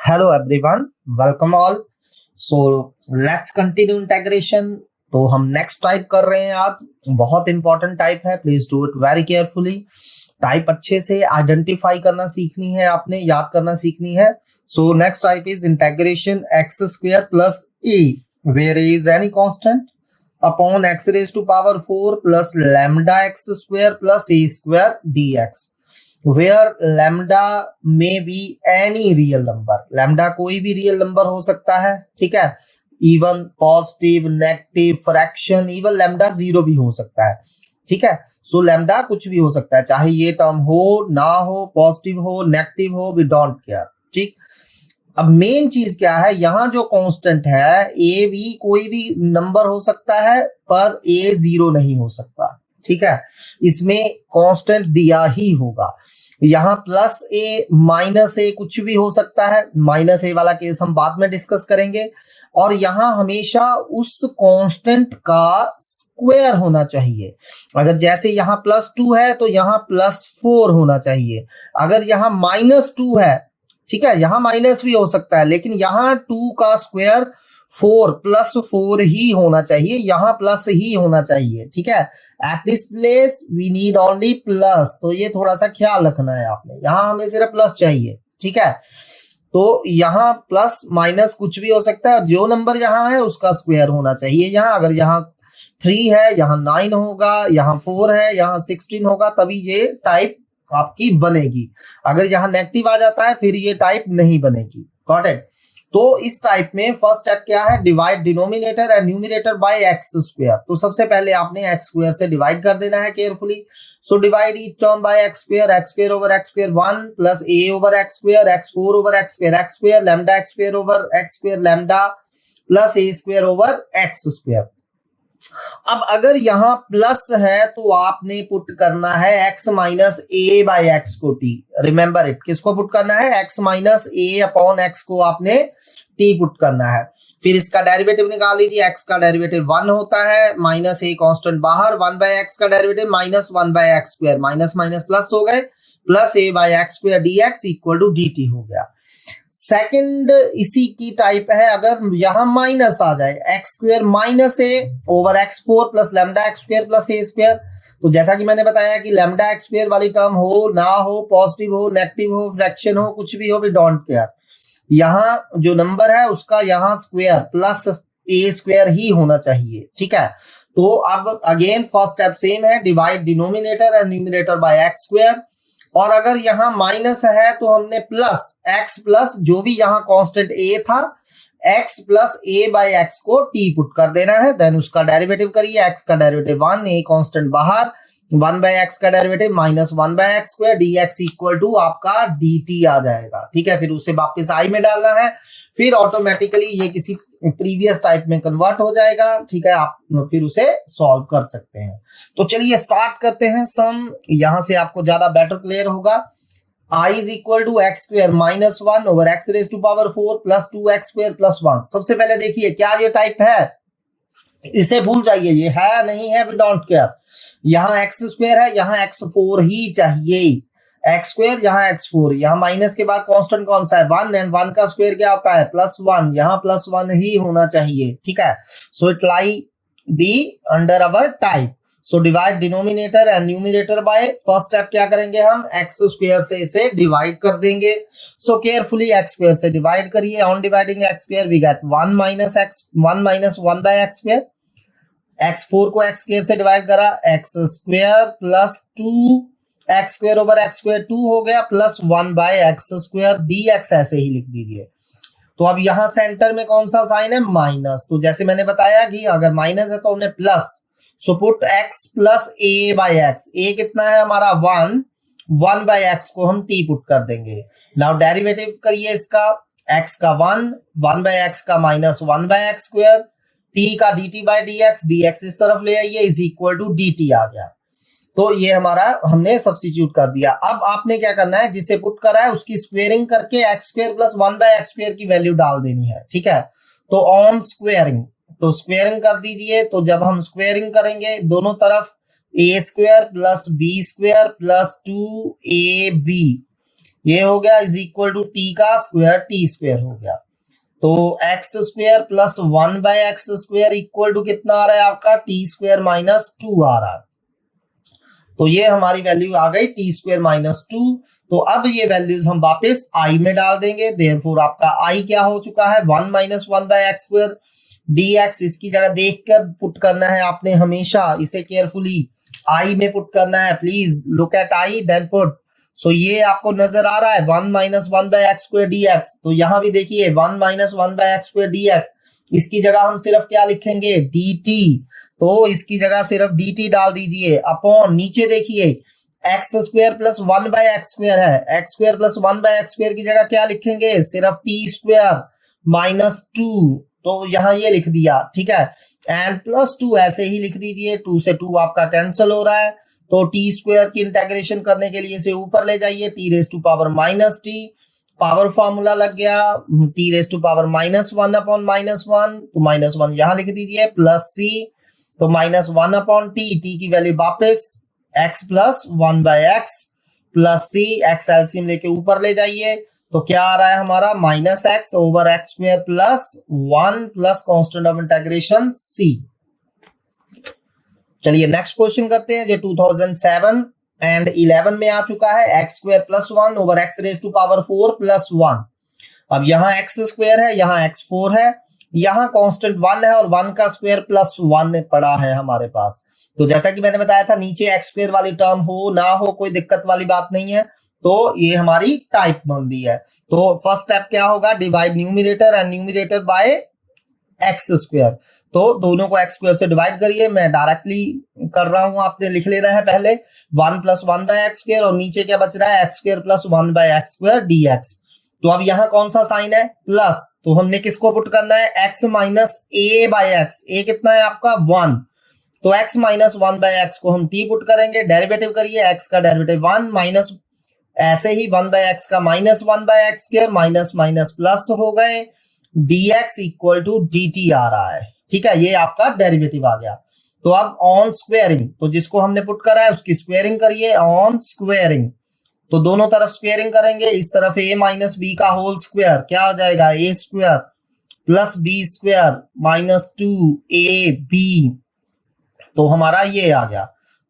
Hello everyone, welcome all. So let's continue integration. तो हम next type कर रहे हैं आज। बहुत इंपॉर्टेंट टाइप है, please do it very carefully. Type अच्छे से आइडेंटिफाई करना सीखनी है, आपने याद करना सीखनी है। So next type is integration x square plus a where is any constant upon x raise to power 4 plus lambda x square plus a square dx where lambda may be any real number। lambda कोई भी real number हो सकता है, ठीक है। Even positive, negative, fraction, even lambda zero भी हो सकता है, ठीक है। सो लैम्डा कुछ भी हो सकता है, चाहे ये टर्म हो ना हो, पॉजिटिव हो नेगेटिव हो, वी डोंट केयर, ठीक। अब मेन चीज क्या है, यहाँ जो कांस्टेंट है ए भी कोई भी नंबर हो सकता है पर ए जीरो नहीं हो सकता, ठीक है। इसमें कांस्टेंट दिया ही होगा। यहाँ प्लस ए माइनस ए कुछ भी हो सकता है, माइनस ए वाला केस हम बाद में डिस्कस करेंगे। और यहाँ हमेशा उस कांस्टेंट का स्क्वायर होना चाहिए। अगर जैसे यहाँ +2 है तो यहाँ +4 होना चाहिए। अगर यहाँ -2 है, ठीक है, यहाँ माइनस भी हो सकता है, लेकिन यहाँ 2 का स्क्वायर 4 +4 ही होना चाहिए, यहाँ प्लस ही होना चाहिए, ठीक है। At this place we need only plus, तो ये थोड़ा सा ख्याल रखना है आपने, यहाँ हमें सिर्फ प्लस चाहिए, ठीक है। तो यहाँ प्लस माइनस कुछ भी हो सकता है, जो नंबर यहाँ है उसका स्क्वायर होना चाहिए। यहाँ अगर यहाँ 3 है, यहाँ 9 होगा, यहाँ 4 है, यहाँ 16 होगा, तभी ये टाइप आपकी बनेगी। अगर यहाँ नेगेटिव आ जाता है फिर ये टाइप नहीं बनेगी। Got it. तो इस टाइप में फर्स्ट स्टेप क्या है, divide denominator and numerator bye x square. तो सबसे पहले आपने एक्स स्क्वायर से डिवाइड कर देना है carefully. So divide each term by x square over x square 1 plus A over x square x4 over x square lambda x square over x square lambda plus a square over x square. अब अगर यहाँ plus है तो आपने put करना है x minus A by x को t। Remember it, किसको पुट करना है, x माइनस ए अपॉन एक्स को आपने t पुट करना है। फिर इसका डेरिवेटिव निकाल लीजिए, x का डेरिवेटिव 1 होता है, माइनस ए कांस्टेंट बाहर, 1 बाय एक्स का derivative minus 1 by x square, minus minus plus हो गए, plus a by x square dx equal to dt हो गया। सेकंड इसी की टाइप है, अगर यहां माइनस आ जाए, x square minus a over x4 plus lambda x square plus a square. तो जैसा कि मैंने बताया कि लैम्डा एक्स स्क्वायर वाली टर्म हो ना हो, पॉजिटिव हो नेगेटिव हो फ्रैक्शन हो कुछ भी हो, वी डोंट केयर। यहाँ जो नंबर है उसका यहाँ स्क्वायर प्लस ए स्क्वायर ही होना चाहिए, ठीक है। तो अब अगेन फर्स्ट स्टेप सेम है, divide denominator and numerator bye x square. और अगर यहाँ माइनस है तो हमने प्लस x प्लस जो भी यहाँ कांस्टेंट a था, x plus a by x को t पुट कर देना है। देन उसका डेरिवेटिव करिए, x का डेरिवेटिव 1, a कांस्टेंट बाहर, 1 बाई एक्स का derivative minus 1 by x square dx equal to आपका dt आ जाएगा, ठीक है। फिर उसे वापस i में डालना है, फिर ऑटोमेटिकली ये किसी प्रीवियस टाइप में कन्वर्ट हो जाएगा, ठीक है। आप फिर उसे सॉल्व कर सकते हैं। तो चलिए स्टार्ट करते हैं सम, यहां से आपको ज्यादा बेटर क्लियर होगा। I is equal to x square minus 1 over x raise to power 4 plus 2x square plus 1। सबसे पहले देखिए क्या ये टाइप है, इसे भूल जाइए, ये है नहीं है वी डोंट केयर। यहाँ एक्स स्क्वायर है, यहाँ x4 ही चाहिए, एक्स स्क्वायर यहाँ x4, यहाँ माइनस के बाद कांस्टेंट कौन सा है 1, एंड 1 का स्क्वायर क्या होता है +1, यहाँ +1 ही होना चाहिए, ठीक है। So it lie the under our type. So divide denominator and numerator bye, first step क्या करेंगे हम, एक्स स्क्वायर से इसे डिवाइड कर देंगे। सो केयरफुली एक्स स्क्वायर से डिवाइड करिए, on dividing x square we get 1 minus 1 by x square. x4 को x स्क्वायर से डिवाइड करा, x square plus 2 x square over x square 2 हो गया, plus 1 by x square dx ऐसे ही लिख दीजिए। तो अब यहाँ सेंटर में कौन सा साइन है, माइनस। तो जैसे मैंने बताया कि अगर माइनस है तो हमने plus, so put x plus a by x. a कितना है हमारा 1 बाय एक्स को हम t पुट कर देंगे। नाउ डेरिवेटिव करिए इसका, x का 1 बाय एक्स का minus 1 by x square, t का dt बाय dx इस तरफ ले आइए, इज इक्वल टू dt आ गया। तो ये हमारा हमने सब्स्टिट्यूट कर दिया। अब आपने क्या करना है, जिसे पुट करा है उसकी स्क्वेयरिंग करके x square plus 1 by x square की वैल्यू डाल देनी है, ठीक है। तो ऑन स्क्वेयरिंग, तो स्क्वेयरिंग कर दीजिए। तो जब हम स्क्वेयरिंग करेंगे दोनों तरफ a square plus b square plus 2ab ये हो गया इज इक्वल टू टी का स्क्वायर, टी स्क्वायर हो गया। तो x square plus 1/x² equal to कितना आ रहा है आपका, टी स्क्वायर माइनस 2 आ रहा है। तो ये हमारी वैल्यू आ गई टी स्क्वायर माइनस 2। तो अब ये वैल्यूज हम वापस आई में डाल देंगे, देयरफॉर आपका आई क्या हो चुका है, 1 माइनस 1/x²। dx इसकी जगह देखकर पुट करना है आपने, हमेशा इसे केयरफुली आई में पुट करना है। Please look at I then put. So ये आपको नजर आ रहा है 1 माइनस 1/x² dx। तो यहां भी देखिए 1 माइनस 1/x² dx, इसकी जगह हम सिर्फ क्या लिखेंगे, dt। तो इसकी जगह सिर्फ dt डाल दीजिए, अपॉन नीचे देखिए x² प्लस 1/x² है, x² प्लस 1/x² की जगह क्या लिखेंगे, सिर्फ t² माइनस 2। तो यहां ये लिख दिया, ठीक है। एंड प्लस 2 ऐसे ही लिख दीजिए, 2 से 2 आपका कैंसिल हो रहा है। तो टी स्क्वायर की इंटेग्रेशन करने के लिए इसे ऊपर ले जाइए, t raise to power minus t, power formula लग गया t raise to power -1 upon -1। तो -1 यहां लिख दीजिए, प्लस सी, तो -1 अपॉन टी, टी की वैल्यू वापस x प्लस 1/x प्लस सी, एक्स एलसीएम लेके ऊपर ले जाइए। तो क्या आ रहा है हमारा, -x over x² plus 1 plus constant of integration c। चलिए नेक्स्ट क्वेश्चन करते हैं, जो 2007 एंड 11 में आ चुका है। x² plus 1 over x raise to power 4 plus 1। अब यहाँ x² है, यहाँ x4 है, यहाँ कांस्टेंट 1 है और 1 का स्क्वायर प्लस 1 पड़ा है हमारे पास। तो जैसा कि मैंने बताया था, नीचे x² वाली टर्म हो ना हो कोई दिक्कत वाली बात नहीं है। तो ये हमारी टाइप बन रही है। तो फर्स्ट स्टेप क्या होगा, divide numerator and numerator bye x²। तो दोनों को x² से डिवाइड करिए, मैं डायरेक्टली कर रहा हूं, आपने लिख लेना है पहले 1 प्लस 1/x² और नीचे क्या बच रहा है, x² प्लस 1/x² dx। तो अब यहाँ कौन सा साइन है, प्लस, तो हमने किसको पुट करना है, x माइनस a/x। a कितना है आपका 1, तो x माइनस 1/x को हम t पुट करेंगे, डेरिवेटिव करिए, x का डेरिवेटिव 1 माइनस, ऐसे ही 1/x का -1/x² माइनस माइनस प्लस हो गए, dx इक्वल टू dt आ रहा है, ठीक है। ये आपका डेरिवेटिव आ गया। तो अब ऑन स्क्वेयरिंग, तो जिसको हमने पुट करा है उसकी स्क्वेयरिंग करिए, ऑन स्क्वेयरिंग। तो दोनों तरफ स्क्वेयरिंग करेंगे, इस तरफ a माइनस बी का होल स्क्वायर क्या हो जाएगा, a² plus b² minus 2ab। तो हमारा ये आ गया।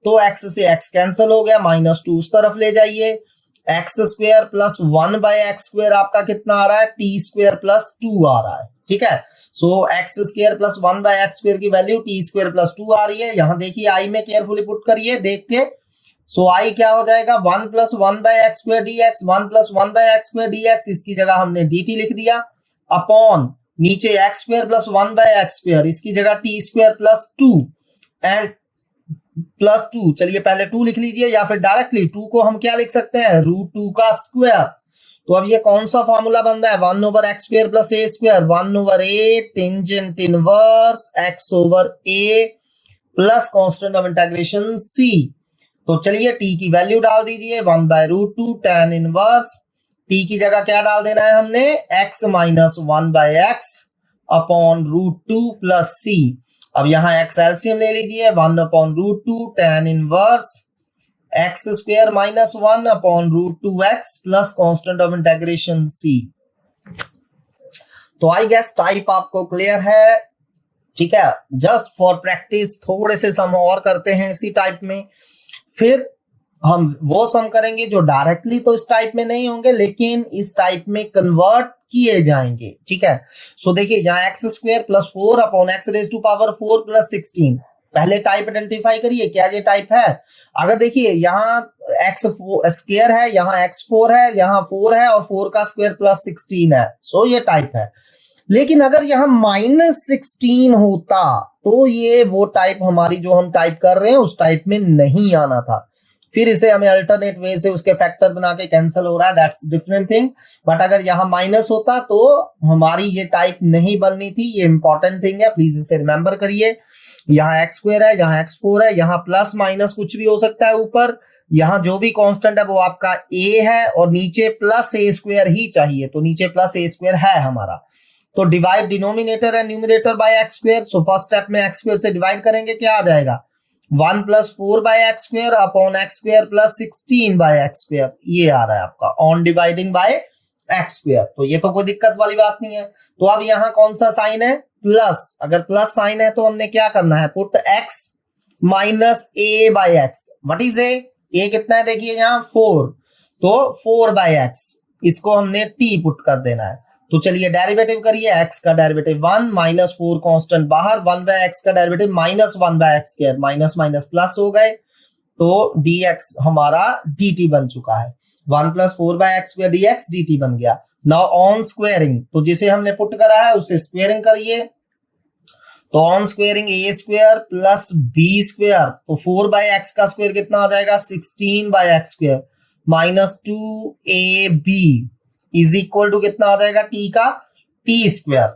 तो x से x कैंसिल हो गया, -2 उस तरफ ले जाइए, x² प्लस 1/x² आपका कितना आ रहा है, t² प्लस 2 आ रहा है, ठीक है। सो x² प्लस 1/x² की वैल्यू t² प्लस 2 आ रही है। यहां देखिए आई में केयरफुली पुट करिए देख के। सो आई क्या हो जाएगा, 1 plus 1/x² dx, 1 plus 1/x² dx, इसकी जगह हमने dt लिख दिया, अपॉन नीचे x² प्लस 1/x², इसकी जगह t² प्लस 2 एंड प्लस 2। चलिए पहले 2 लिख लीजिए, या फिर डायरेक्टली 2 को हम क्या लिख सकते हैं, √2 का स्क्वायर। तो अब ये कौन सा फॉर्मूला बन रहा है, 1 over x² plus a², 1 over a tangent inverse x over a plus constant of integration c। तो चलिए t की वैल्यू डाल दीजिए, 1/√2 tan इनवर्स, t की जगह क्या डाल देना है हमने, x minus 1/x upon √2 plus c। अब यहाँ x एलसीएम ले लीजिए, 1/√2 tan inverse x² minus 1 upon √2x plus constant of integration c। तो आई गेस टाइप आपको क्लियर है, ठीक है। जस्ट फॉर प्रैक्टिस थोड़े से सम और करते हैं इसी टाइप में, फिर हम वो सम करेंगे जो डायरेक्टली तो इस टाइप में नहीं होंगे, लेकिन इस टाइप में कन्वर्ट किए जाएंगे, ठीक है। सो देखिए यहाँ x² plus 4 upon x raise to power 4 plus 16, पहले टाइप आइडेंटिफाई करिए, क्या ये टाइप है। अगर देखिए यहाँ x² है, यहाँ x4 है, यहाँ 4 है और 4 का स्क्वायर प्लस 16 है, सो ये टाइप है। लेकिन अगर यहाँ -16 होता तो ये वो टाइप हमारी जो हम टाइप कर रहे हैं उस टाइप में नहीं आना था, फिर इसे हमें अल्टरनेट वे से उसके फैक्टर बना के कैंसिल हो रहा है, दैट्स डिफरेंट थिंग। बट अगर यहाँ माइनस होता तो हमारी ये टाइप नहीं बननी थी, ये इंपॉर्टेंट थिंग है, प्लीज इसे रिमेंबर करिए। यहाँ x² है, यहाँ x4 है, यहाँ प्लस माइनस कुछ भी हो सकता है ऊपर, यहाँ जो भी कांस्टेंट है वो आपका a है और नीचे प्लस a² ही चाहिए, तो नीचे प्लस a² है हमारा। तो divide denominator and numerator bye x²। So first step में x² से डिवाइड करेंगे, क्या आ जाएगा, 1 plus 4/x² upon x² plus 16/x², ये आ रहा है आपका ऑन डिवाइडिंग बाय x²। तो ये तो कोई दिक्कत वाली बात नहीं है। तो अब यहाँ कौन सा साइन है? प्लस। अगर प्लस साइन है तो हमने क्या करना है? Put x minus a/x। What is a कितना है? देखिए यहाँ 4, तो 4/x, इसको हमने t पुट कर देना है। तो चलिए डेरिवेटिव करिए, x का डेरिवेटिव 1 माइनस 4 कांस्टेंट बाहर, 1/x का derivative minus 1/x², minus minus plus हो गए, तो dx हमारा dt बन चुका है। 1 प्लस 4/x² dx dt बन गया। नाउ ऑन स्क्वेयरिंग, तो जिसे हमने पुट करा है उसे स्क्वेयरिंग करिए, तो on squaring a² plus b², तो 4/x का स्क्वायर कितना हो जाएगा? 16/x² minus 2ab is equal to कितना हो जाएगा? t का t²।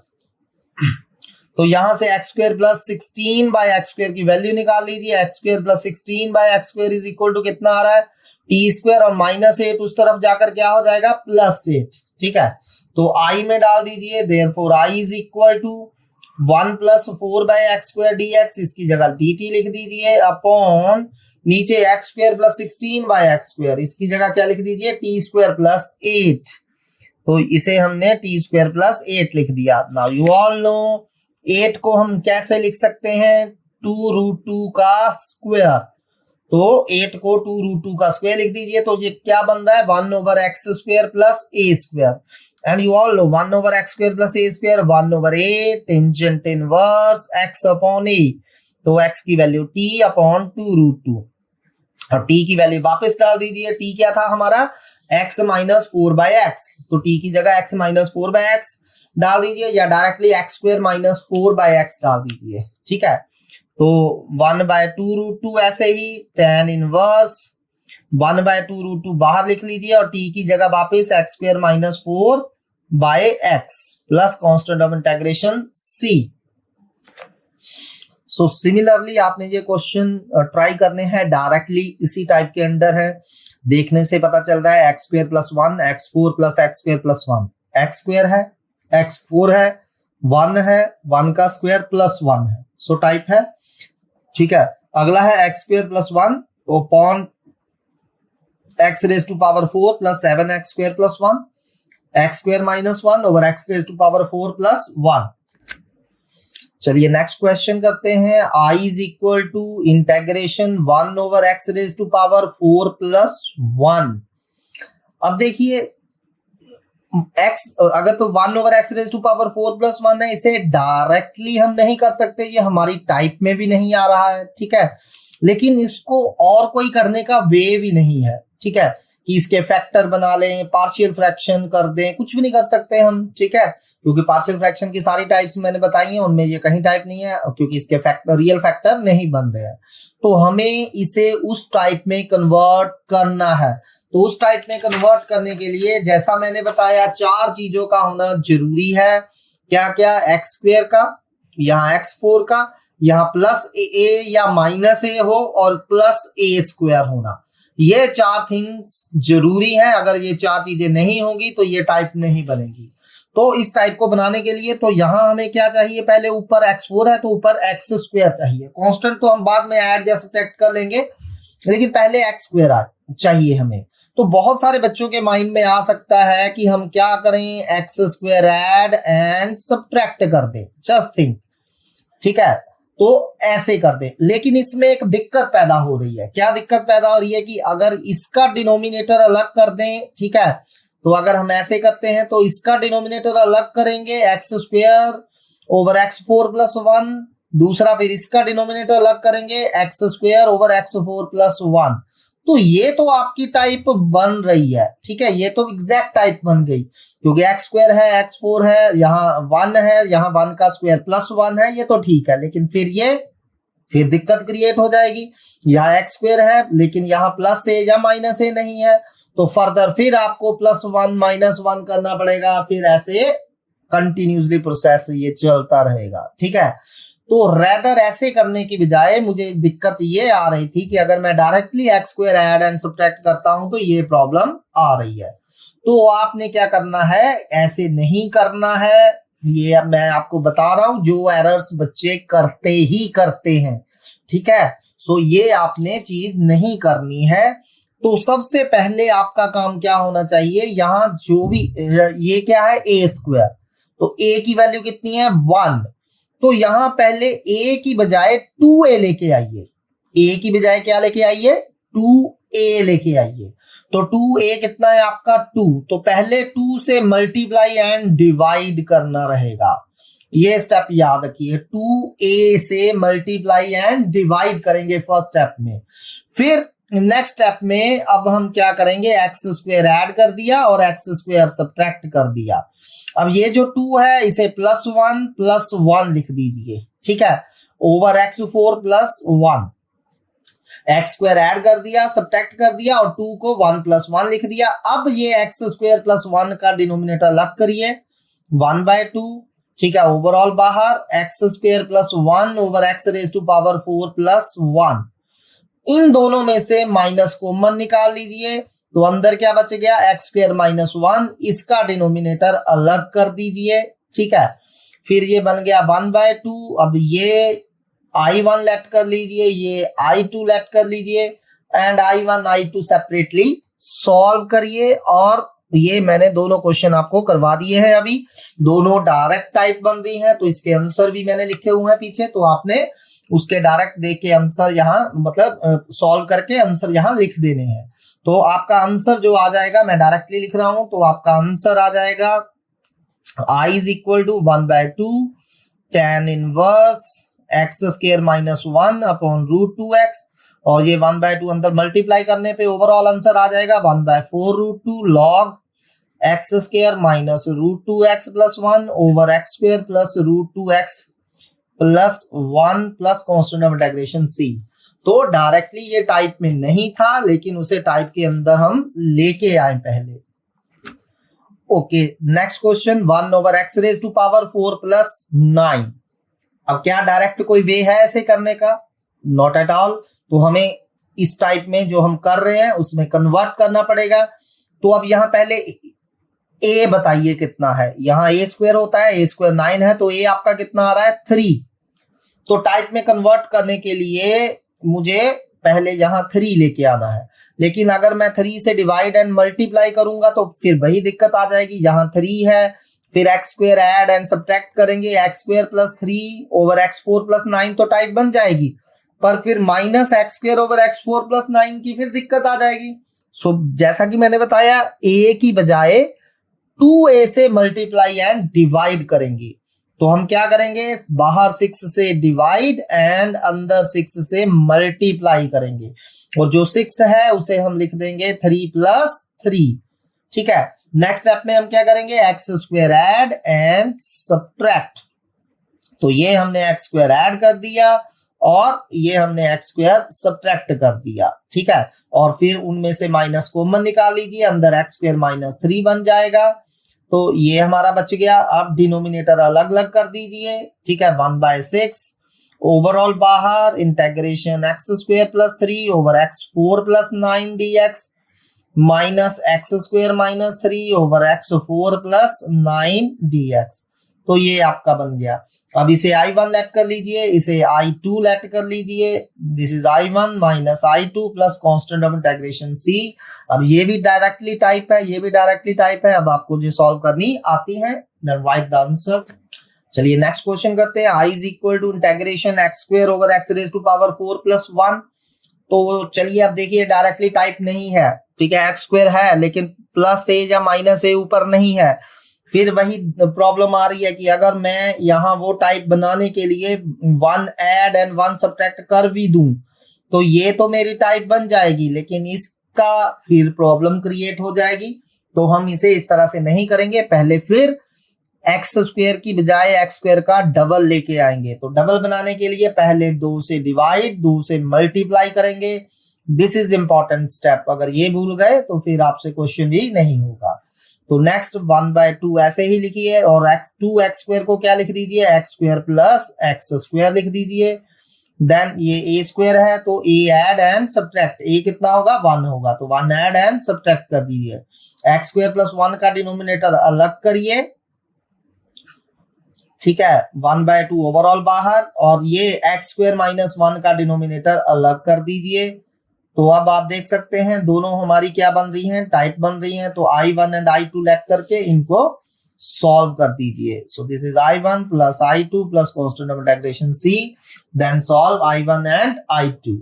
तो यहां से x² प्लस 16/x² की वैल्यू निकाल लीजिए। x² plus 16/x² is equal to कितना आ रहा है? t², और माइनस 8 उस तरफ जाकर क्या हो जाएगा? प्लस 8। ठीक है, तो i में डाल दीजिए, therefore i is equal to 1 plus 4/x² dx, इसकी जगह dt लिख दीजिए, अपॉन नीचे x² प्लस 16/x², इसकी जगह क्या लिख दीजिए? t² plus 8। तो इसे हमने t² प्लस 8 लिख दिया। नाउ यू ऑल नो 8 को हम कैसे लिख सकते हैं? 2√2 का स्क्वायर। तो 8 को 2√2 का स्क्वायर लिख दीजिए, तो ये क्या बन रहा है? 1/x² plus a²। And you all know 1/x² plus a², 1/a tangent inverse x upon a, तो x की वैल्यू t अपॉन 2√2, और t की वैल्यू वापस डाल दीजिए। t क्या था हमारा? x माइनस 4/x, तो t की जगह x माइनस 4/x डाल दीजिए, या डायरेक्टली x² माइनस 4/x डाल दीजिए। ठीक है, तो 1/2√2 ऐसे ही tan इनवर्स 1/2√2 बाहर लिख लीजिए, और t की जगह वापस x² minus 4/x plus constant of integration c। So similarly आपने ये क्वेश्चन ट्राई करने हैं, डायरेक्टली इसी टाइप के अंदर है। देखने से पता चल रहा है x² plus 1, x4 plus x² plus 1, x² है, x4 है, 1 है, 1 का स्क्वायर प्लस 1 है, सो टाइप है। ठीक है, अगला है x² plus 1 upon x raise to power 4 plus 7x² plus 1, x² minus 1 over x raise to power 4 plus 1। चलिए नेक्स्ट क्वेश्चन करते हैं। i is equal to integration 1 over x raise to power 4 plus 1। अब देखिए x अगर तो 1 over x raise to power 4 plus 1 है, इसे directly हम नहीं कर सकते, ये हमारी टाइप में भी नहीं आ रहा है। ठीक है, लेकिन इसको और कोई करने का वे भी नहीं है। ठीक है, कि इसके फैक्टर बना लें, पार्शियल फ्रैक्शन कर दें, कुछ भी नहीं कर सकते हम। ठीक है, क्योंकि पार्शियल फ्रैक्शन की सारी टाइप्स मैंने बताई हैं, उनमें ये कहीं टाइप नहीं है, क्योंकि इसके फैक्टर रियल फैक्टर नहीं बन रहे हैं। तो हमें इसे उस टाइप में कन्वर्ट करना है। तो उस टाइप में कन्वर्ट करने के लिए जैसा मैंने बताया 4 चीजों का होना जरूरी है। क्या क्या? x² का, यहाँ x4 का, यहाँ प्लस a या माइनस a हो, और प्लस a² होना। ये 4 थिंग्स जरूरी है। अगर ये 4 चीजें नहीं होंगी तो ये टाइप नहीं बनेगी। तो इस टाइप को बनाने के लिए तो यहां हमें क्या चाहिए? पहले ऊपर x4 है तो ऊपर x² चाहिए। कांस्टेंट तो हम बाद में ऐड या सब्ट्रैक्ट कर लेंगे, लेकिन पहले x² चाहिए हमें। तो बहुत सारे बच्चों के माइंड में आ सकता है कि हम क्या करें, x² ऐड एंड सब्ट्रैक्ट कर दें, जस्ट थिंक। ठीक है, तो ऐसे कर दे, लेकिन इसमें एक दिक्कत पैदा हो रही है। क्या दिक्कत पैदा हो रही है? कि अगर इसका डिनोमिनेटर अलग कर दें, ठीक है, तो अगर हम ऐसे करते हैं तो इसका डिनोमिनेटर अलग करेंगे x² ओवर x4 प्लस 1, दूसरा फिर इसका डिनोमिनेटर अलग करेंगे x² ओवर x4 प्लस 1। तो ये तो आपकी टाइप बन रही है। ठीक है, ये तो एग्जैक्ट टाइप बन गई, क्योंकि x² है, x4 है, यहाँ 1 है, यहाँ 1 का स्क्वायर प्लस 1 है, ये तो ठीक है। लेकिन फिर दिक्कत क्रिएट हो जाएगी। यहाँ x² है लेकिन यहाँ प्लस a या माइनस a नहीं है, तो फर्दर फिर आपको प्लस 1 माइनस 1 करना पड़ेगा, फिर ऐसे कंटिन्यूसली प्रोसेस ये चलता रहेगा। ठीक है, तो रेदर ऐसे करने की बजाय मुझे दिक्कत ये आ रही थी कि अगर मैं directly x² add and subtract करता हूं तो ये प्रॉब्लम आ रही है। तो आपने क्या करना है? ऐसे नहीं करना है। ये मैं आपको बता रहा हूं, जो एरर्स बच्चे करते ही करते हैं। ठीक है, सो ये आपने चीज नहीं करनी है। तो सबसे पहले आपका काम क्या होना चाहिए, यहाँ जो भी ये क्या है ए स्क्वायर, तो ए की वैल्यू कितनी है 1, तो यहां पहले ए की बजाय 2a लेके आइए, ए की बजाय क्या लेके आइए 2a लेके आइए। तो 2a कितना है आपका 2, तो पहले 2 से मल्टीप्लाई एंड डिवाइड करना रहेगा, ये स्टेप याद रखिए, 2a से मल्टीप्लाई एंड डिवाइड करेंगे फर्स्ट स्टेप में। फिर नेक्स्ट स्टेप में अब हम क्या करेंगे, एक्स स्क्वायर ऐड कर दिया और एक्स स्क्वायर सब्ट्रैक्ट कर दिया। अब ये जो 2 है इसे प्लस वन लिख दीजिए, ठीक है, over x4 plus 1, x square add कर दिया, सब्ट्रैक्ट कर दिया और 2 को 1 प्लस 1 लिख दिया। अब ये एक्स स्क्वायर प्लस 1 का डिनोमिनेटर अलग करिए, 1/2, ठीक है, ओवरऑल बाहर x square plus 1 over x raise to power 4 plus 1, इन दोनों में से माइनस कॉमन निकाल लीजिए, तो अंदर क्या बच गया एक्स स्क्वायर माइनस 1, इसका डिनोमिनेटर अलग कर दीजिए, ठीक है। फिर ये बन गया 1/2, अब ये I1 लेट कर लीजिए, ये I2 लेट कर लीजिए and I1 I2 separately solve करिए। और ये मैंने दोनों क्वेश्चन आपको करवा दिए हैं, अभी दोनों डायरेक्ट टाइप बन रही हैं, तो इसके आंसर भी मैंने लिखे हुए हैं पीछे, तो आपने उसके डायरेक्ट देख के आंसर यहाँ मतलब सॉल्व करके आंसर यहाँ लिख देने हैं। तो आपका आंसर जो आ जाएगा, मैं डायरेक्टली लिख रहा हूं, तो आपका आंसर आ जाएगा I is equal to 1/2 tan inverse x square minus 1 upon √2x, और ये 1/2 अंदर मल्टीप्लाई करने पे ओवरऑल आंसर आ जाएगा 1/4 √2 log x square minus √2x plus 1 over x square plus √2x plus 1 plus constant of integration c। तो directly ये type में नहीं था, लेकिन उसे टाइप के अंदर हम लेके आए पहले। Okay, next question, 1 over x raise to power 4 plus 9। अब क्या डायरेक्ट कोई वे है ऐसे करने का? Not at all. तो हमें इस टाइप में जो हम कर रहे हैं उसमें कन्वर्ट करना पड़ेगा। तो अब यहाँ पहले a बताइए कितना है, यहाँ a स्क्वायर होता है, a स्क्वायर 9 है, तो a आपका कितना आ रहा है 3। तो टाइप में कन्वर्ट करने के लिए मुझे पहले यहाँ 3 लेके आना है, लेकिन अगर मैं 3 से डिवाइड एंड मल्टीप्लाई करूंगा तो फिर वही दिक्कत आ जाएगी। यहाँ 3 है, फिर x square add and subtract करेंगे, x square plus 3 over x4 plus 9 तो टाइप बन जाएगी, पर फिर minus x square over x4 plus 9 की फिर दिक्कत आ जाएगी। सो जैसा कि मैंने बताया, a की बजाय 2a से मल्टीप्लाई एंड डिवाइड करेंगे। तो हम क्या करेंगे, बाहर 6 से डिवाइड एंड अंदर 6 से मल्टीप्लाई करेंगे, और जो 6 है उसे हम लिख देंगे 3 प्लस 3, ठीक है। नेक्स्ट स्टेप में हम क्या करेंगे, x square add and subtract. तो ये हमने एक्स स्क्वायर ऐड कर दिया और ये हमने एक्स स्क्वायर सब्ट्रैक्ट कर दिया, ठीक है। और फिर उनमें से माइनस कॉमन निकाल लीजिए, अंदर एक्स स्क्वायर माइनस 3 बन जाएगा, तो ये हमारा बच गया। अब डिनोमिनेटर अलग अलग कर दीजिए, ठीक है, 1/6 ओवरऑल बाहर integration x square plus 3 over x4 plus 9 dx minus x square minus 3 over x4 plus 9 dx। तो ये आपका बन गया। अब इसे I1 लेट कर लीजिए, इसे I2 लेट कर लीजिए, this is I1 minus I2 plus constant of integration c। अब ये भी डायरेक्टली टाइप है, ये भी डायरेक्टली टाइप है। अब आपको जो सॉल्व करनी आती है, देन राइट द आंसर। चलिए नेक्स्ट क्वेश्चन करते हैं, I is equal to integration x square over x raise to power 4 plus 1। तो चलिए अब देखिए डायरेक्टली टाइप नहीं है, ठीक है, एक्स स्क्वायर है लेकिन प्लस ए या माइनस ए ऊपर नहीं है। फिर वही प्रॉब्लम आ रही है कि अगर मैं यहाँ वो टाइप बनाने के लिए 1 ऐड एंड 1 सब्ट्रैक्ट कर भी दूं तो ये तो मेरी टाइप बन जाएगी, लेकिन इसका फिर प्रॉब्लम क्रिएट हो जाएगी। तो हम इसे इस तरह से नहीं करेंगे, पहले फिर एक्स स्क्वायर की बजाय एक्स स्क्वायर का डबल लेके आएंगे। तो डबल बनाने के लिए पहले 2 से डिवाइड, 2 से मल्टीप्लाई करेंगे। दिस इज इंपॉर्टेंट स्टेप, अगर ये भूल गए तो फिर आपसे क्वेश्चन ही नहीं होगा। तो नेक्स्ट 1/2 ऐसे ही लिखिए, और x स्क्वायर को क्या लिख दीजिए, x square plus x square लिख दीजिए। देन ये a स्क्वायर है तो a add and subtract, a कितना होगा 1 होगा, तो 1 ऐड एंड सब्ट्रैक्ट कर दीजिए। एक्स स्क्वायर प्लस 1 का डिनोमिनेटर अलग करिए, ठीक है, 1/2 ओवरऑल बाहर, और ये एक्स स्क्वायर माइनस 1 का डिनोमिनेटर अलग कर दीजिए। तो अब आप देख सकते हैं दोनों हमारी क्या बन रही हैं, टाइप बन रही हैं। तो I1 एंड I2 लेट करके इनको सॉल्व कर दीजिए। So this is I1 plus I2 plus constant of integration C, then solve I1 and I2।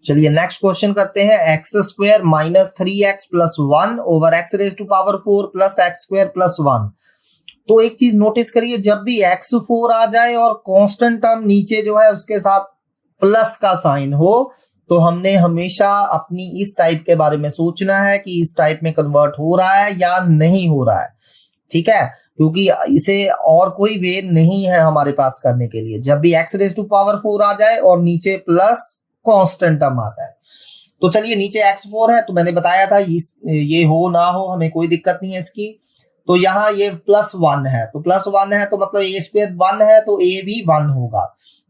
चलिए नेक्स्ट क्वेश्चन करते हैं। X square minus 3x plus 1 over x raise to power 4 plus x square plus 1। तो एक चीज notice करिए, जब भी x4 आ जाए और कांस्टेंट टर्म नीचे जो है उसके साथ प्लस का साइन हो, तो हमने हमेशा अपनी इस टाइप के बारे में सोचना है कि इस टाइप में कन्वर्ट हो रहा है या नहीं हो रहा है। ठीक है, क्योंकि इसे और कोई वे नहीं है हमारे पास करने के लिए। जब भी एक्स रेज टू पावर 4 आ जाए और नीचे प्लस कांस्टेंट टर्म आता है, तो चलिए नीचे x4 है, तो मैंने बताया था ये हो ना हो हमें कोई दिक्कत नहीं है इसकी। तो यहाँ ये +1 है, तो +1 है तो मतलब a स्क्वायर 1 है, तो a भी 1 होगा।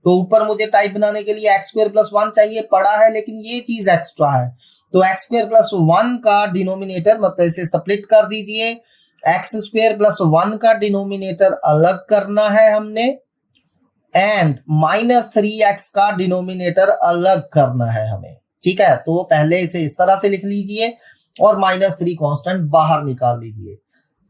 तो ऊपर मुझे टाइप बनाने के लिए एक्स स्क्वायर प्लस 1 चाहिए पड़ा है, लेकिन ये चीज एक्स्ट्रा है। तो एक्स स्क्वायर प्लस 1 का डिनोमिनेटर मतलब इसे स्प्लिट कर दीजिए। एक्स स्क्वायर प्लस 1 का डिनोमिनेटर अलग करना है हमने, एंड -3x का डिनोमिनेटर अलग करना है हमें। ठीक है, तो पहले इसे इस तरह से लिख लीजिए और -3 कांस्टेंट बाहर निकाल लीजिए।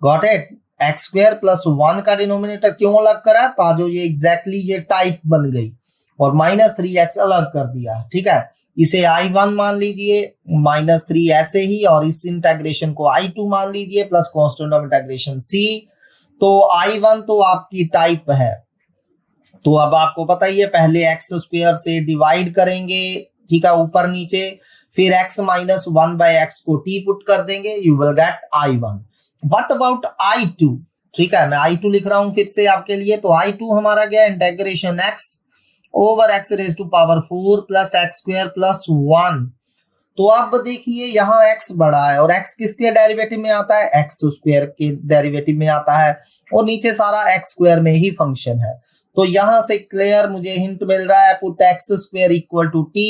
Got it? X square plus 1 का डिनोमिनेटर क्यों अलग करा? ताजो ये एग्जैक्टली ये टाइप बन गई, और -3x अलग कर दिया। ठीक है, इसे I1 मान लीजिए, -3 ऐसे ही, और इस इंटीग्रेशन को I2 मान लीजिए plus constant of integration C। तो I1 तो आपकी टाइप है, तो अब आपको पता ही है, पहले एक्स स्क्वायर से डिवाइड करेंगे, ठीक है, ऊपर नीचे, फिर x माइनस 1/x को t पुट कर देंगे, you will get I1। What about I2? ठीक है, मैं I2 लिख रहा हूं फिर से आपके लिए। तो I2 हमारा क्या है, integration x over x raise to power 4 plus x square plus 1। तो अब देखिए यहाँ x बड़ा है, और x किसके डेरिवेटिव में आता है, x स्क्वायर के डेरिवेटिव में आता है, और नीचे सारा x स्क्वायर में ही फंक्शन है। तो यहां से क्लियर मुझे हिंट मिल रहा है, put x square equal to t,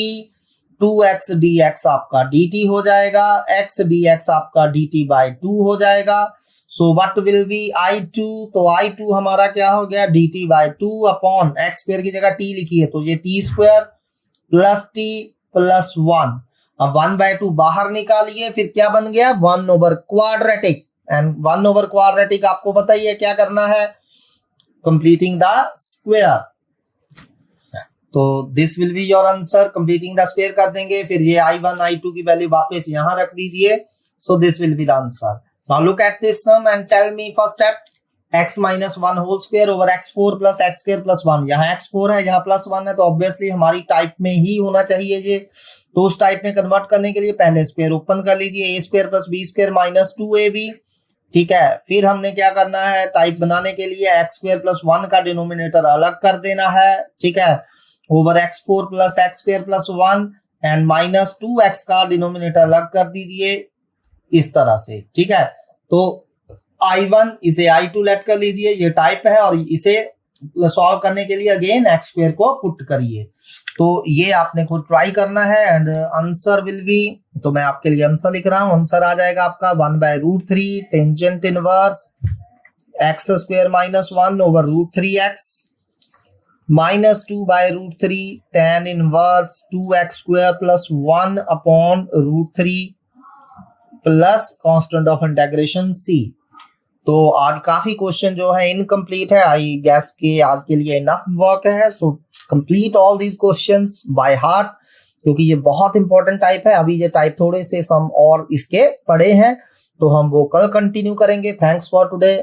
2x dx आपका dt हो जाएगा, x dx आपका dt बाय 2 हो जाएगा। So what will be I2? तो I2 हमारा क्या हो गया, dt by 2 upon x square की जगह t लिखी है, तो ये t square plus t plus 1। अब 1/2 बाहर निकालिए, फिर क्या बन गया, 1 over quadratic, and 1 over quadratic आपको पता ही है क्या करना है, कंप्लीटिंग द स्क्वायर। तो this will be your answer, completing the square कर देंगे, फिर ये I1 I2 की वैल्यू वापस यहां रख दीजिए। So this will be the answer. Now look at this sum and tell me first step, x minus 1 whole square over x4 plus x square plus 1। यहाँ x4 है, यहाँ +1 है, तो ऑब्वियसली हमारी टाइप में ही होना चाहिए ये। तो उस टाइप में कन्वर्ट करने के लिए पहले स्क्वायर ओपन कर लीजिए, a square plus b square minus 2ab। ठीक है, फिर हमने क्या करना है, टाइप बनाने के लिए एक्स स्क्वायर प्लस 1 का डिनोमिनेटर अलग कर देना है, ठीक है, over x4 plus x square plus 1, and -2x का डिनोमिनेटर अलग कर दीजिए इस तरह से। ठीक है, तो I1 इसे I2 लेट कर लीजिए, ये टाइप है, और इसे सॉल्व करने के लिए अगेन एक्स स्क्वायर को पुट करिए। तो ये आपने खुद ट्राई करना है, एंड आंसर विल बी, तो मैं आपके लिए आंसर लिख रहा हूं, आंसर आ जाएगा आपका 1/√3 tangent inverse x square minus 1 over √3x minus 2/√3 tan inverse 2x square plus 1 upon √3 plus constant of integration C। तो आज काफी क्वेश्चन जो है इनकम्प्लीट है, आई गेस कि आज के लिए इनफ वर्क है। So complete all these questions by heart, क्योंकि ये बहुत इंपॉर्टेंट टाइप है। अभी ये टाइप थोड़े से सम और इसके पड़े हैं, तो हम वो कल कंटिन्यू करेंगे। Thanks for today.